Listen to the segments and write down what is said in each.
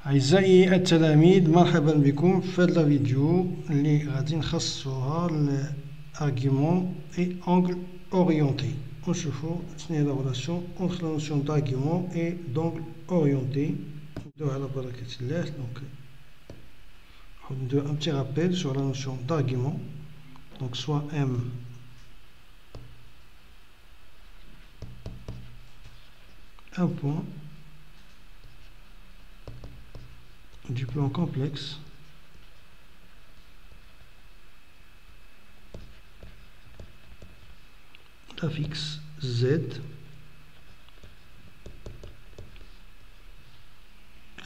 أعزائي التلاميذ، مرحبا بكم في هذا الفيديو اللي غادي نخصصوها l'argument et angle orienté. ونشوفوا شنو هي لا ريلاسيون entre la notion d'argument et d'angle orienté. نبداو على بركة الله. Donc un petit rappel sur la notion d'argument. Donc soit M un point du plan complexe d'affixe Z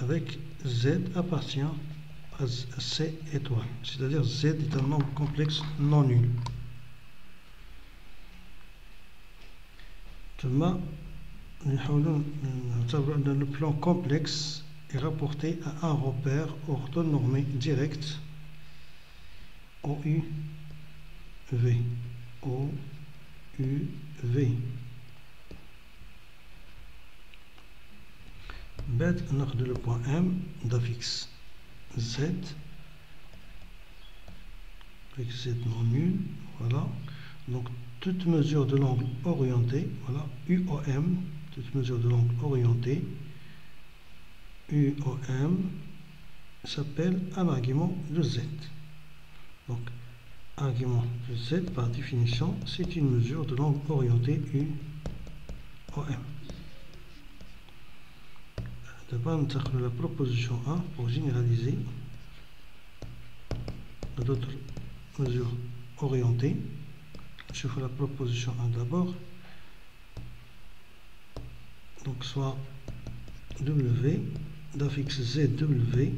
avec Z appartient à C étoile, c'est-à-dire Z est un nombre complexe non nul. Le plan complexe est rapporté à un repère orthonormé direct OUV. بعد ناخذ le point M d'affixe Z avec Z non nul. Voilà, donc toute mesure de l'angle orienté, voilà, UOM, toute mesure de l'angle orienté, UOM s'appelle un argument de Z. Donc argument de Z par définition c'est une mesure de l'angle orienté UOM. D'abord nous avons la proposition 1 pour généraliser d'autres mesures orientées. Je fais la proposition 1 d'abord. Donc soit W d'affixe ZW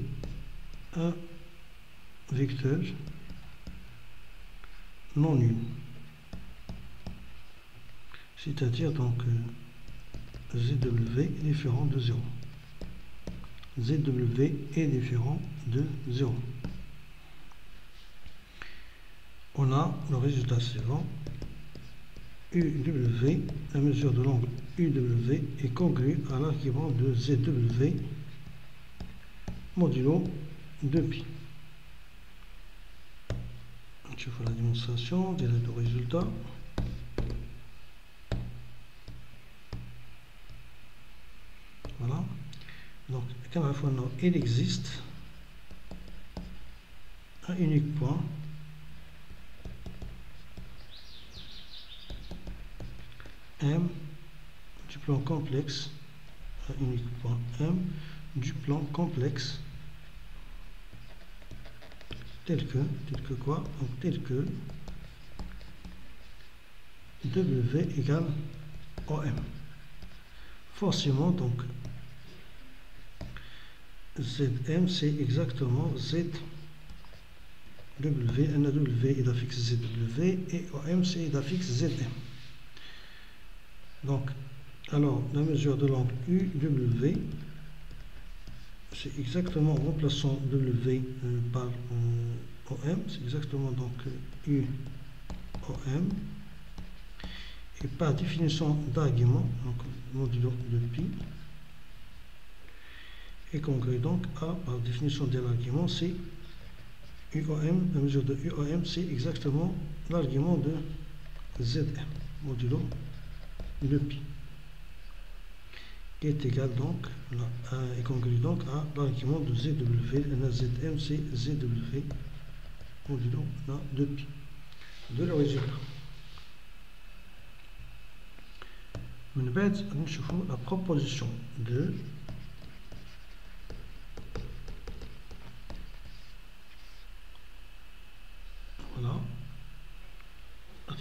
un vecteur non nul, c'est-à-dire donc ZW est différent de 0. ZW est différent de 0. On a le résultat suivant. UW, la mesure de l'angle UW est congrue à l'argument de ZW modulo 2π. Je fais la démonstration des deux résultats. Voilà. Donc, quand la fois il existe un unique point M du plan complexe, un unique point M du plan complexe tel que quoi? Donc tel que W égale OM. Forcément donc ZM c'est exactement ZW, NW est d'affixe ZW et OM c'est d'affixe ZM. Donc, alors, la mesure de l'angle UW, c'est exactement, remplaçant W par OM, c'est exactement donc UOM. Et par définition d'argument, donc modulo de pi, est congrue donc à, par définition de l'argument, c'est UOM, la mesure de UOM, c'est exactement l'argument de ZM, modulo de pi, est égal donc est congrue donc à l'argument de ZW. La ZM c'est ZW modulo de pi. De le résultat. من بعد نشوفوا la proposition 2. Voilà.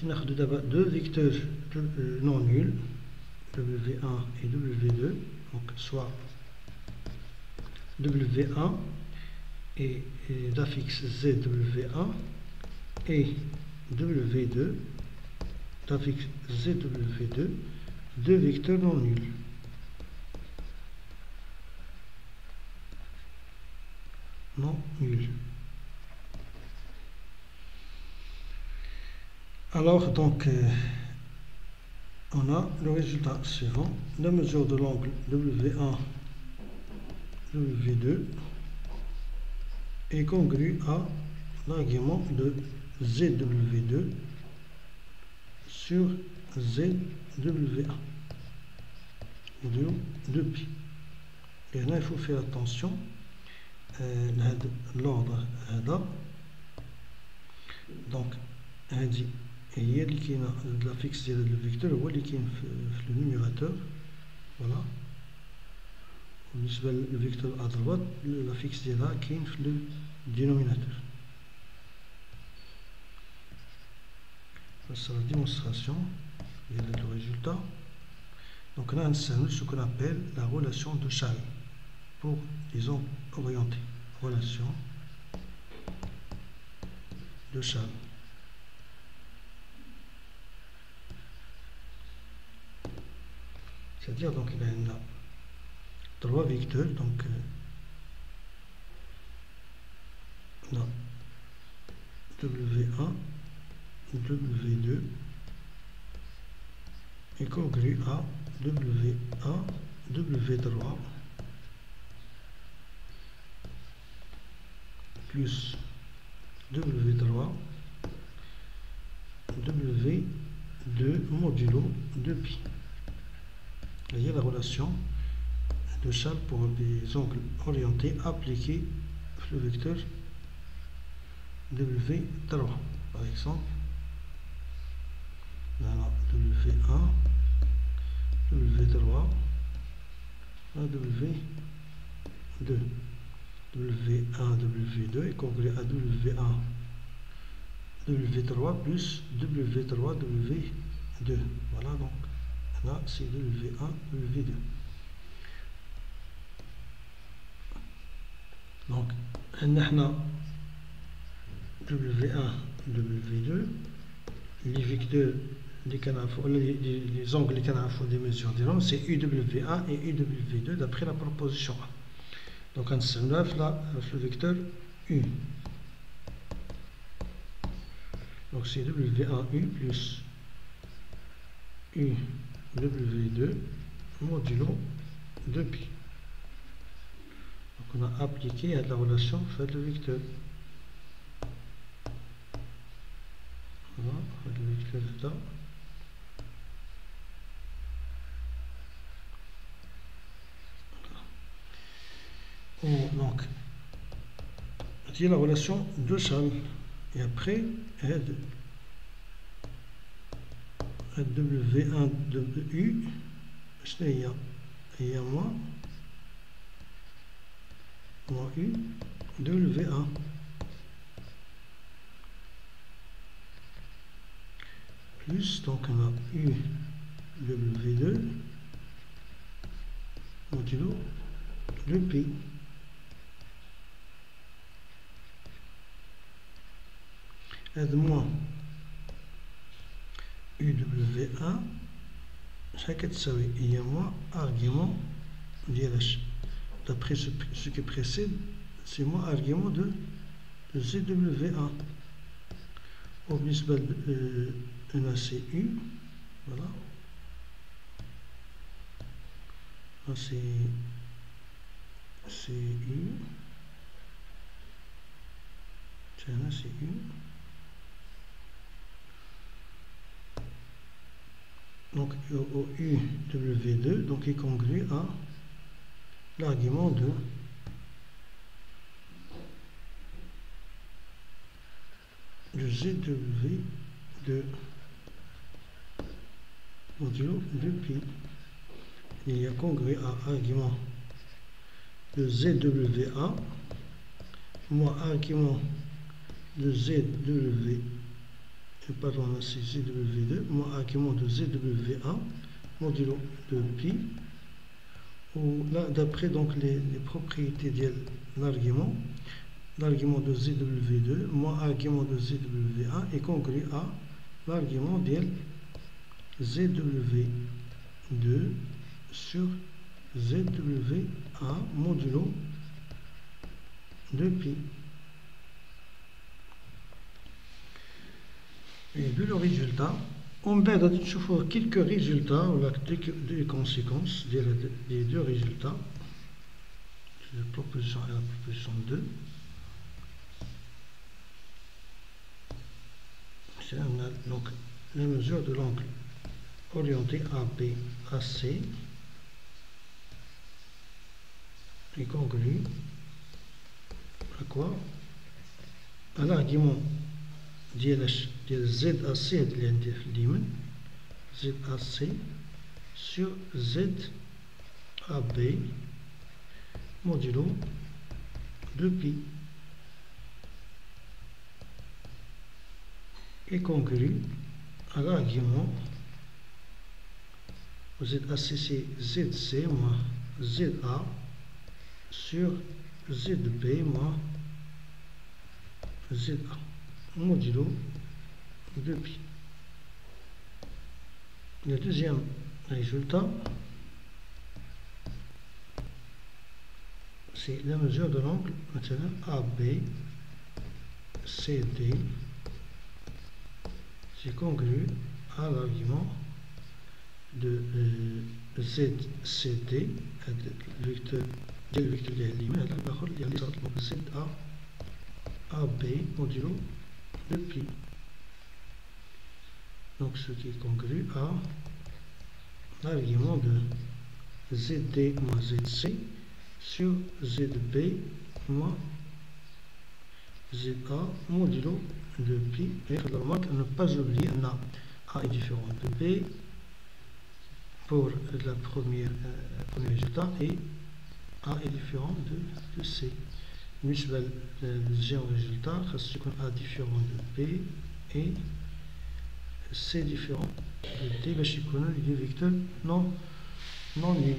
ناخذ d'abord deux vecteurs non nuls, W1 et W2, donc soit W1 et d'affixe ZW1 et W2 d'affixe ZW2, deux vecteurs non nuls. Alors donc on a le résultat suivant. La mesure de l'angle W1 W2 est congru à l'argument de ZW2 sur ZW1 de pi. Et là il faut faire attention l'ordre هذا. donc هذه هي اللي كاينه la fixe ديال الفيكتور هو اللي كاين في النيميراتور. فوالا بالنسبه للفيكتور ادروات la fixe ديالها كاين في الدينوميناتور. C'est la démonstration du résultat. Donc là, c'est ce qu'on appelle la relation de Chasles pour les ongles orientés. Relation de Chasles. C'est-à-dire, donc, il y a trois vecteurs. Donc, là, W1, W2 est congru à W1, W3 plus W3, W2 modulo 2pi. Il y a la relation de Chasles pour des angles orientés appliqués sur le vecteur W3. Par exemple, W1, W3, W2. W1, W2 est congru à W1, W3 plus W3, W2. Voilà, donc là c'est W1, W2. Donc, on a W1, W2, les vecteurs les angles des mesures diront c'est UW1 et UW2 d'après la proposition A. Donc on se lève là le vecteur U. Donc c'est W1U plus UW2 modulo 2pi. Donc on a appliqué à la relation fait le vecteur. Voilà, le vecteur là. Donc, il y a la relation de Chasles. Et après, W1 de U, il y a moins U de W1. Plus, donc on a U W2 modulo le pi. Moins UW1 chaque il y a moins argument d'après ce qui précède, c'est moins argument de ZW1 au بالنسبة هنا c'est U. Voilà, là c'est U, là c'est U. Donc au UW2 donc est congru à l'argument de ZW2 modulo 2pi. Il y a congru à argument de ZW1 moins argument de ZW, pardon, c'est ZW2 moins argument de ZW1 modulo de pi, où là d'après donc les propriétés de l'argument de ZW2 moins argument de ZW1 est congru à l'argument de ZW2 sur ZW1 modulo de pi. Et de le résultat, on va voir quelques résultats ou des conséquences des deux résultats. Je proposition 1 et la proposition 2. On a donc la mesure de l'angle orienté AB AC est congrue à quoi? À l'argument ديال ZAC اللي عندي في اليمين ZAC sur ZAB modulo 2π est congru à l'argument ZAC c'est ZC moins ZA sur ZB moins ZA modulo 2π. Le deuxième résultat, c'est la mesure de l'angle maintenant AB CD, c'est congru à l'argument de ZCD, le vecteur اللي على اليمين هذا الاخر اللي على اليسار ZA AB modulo 2π. Donc ce qui est congru à l'argument de ZD moins ZC sur ZB moins ZA modulo 2π. Et il faut la remarque à ne pas oublier que A est différent de B pour le premier résultat et A est différent de C. بالنسبة للدeuxième résultat خاص يكون A différent de B et C différent de D باش يكونوا les deux vecteurs non nuls.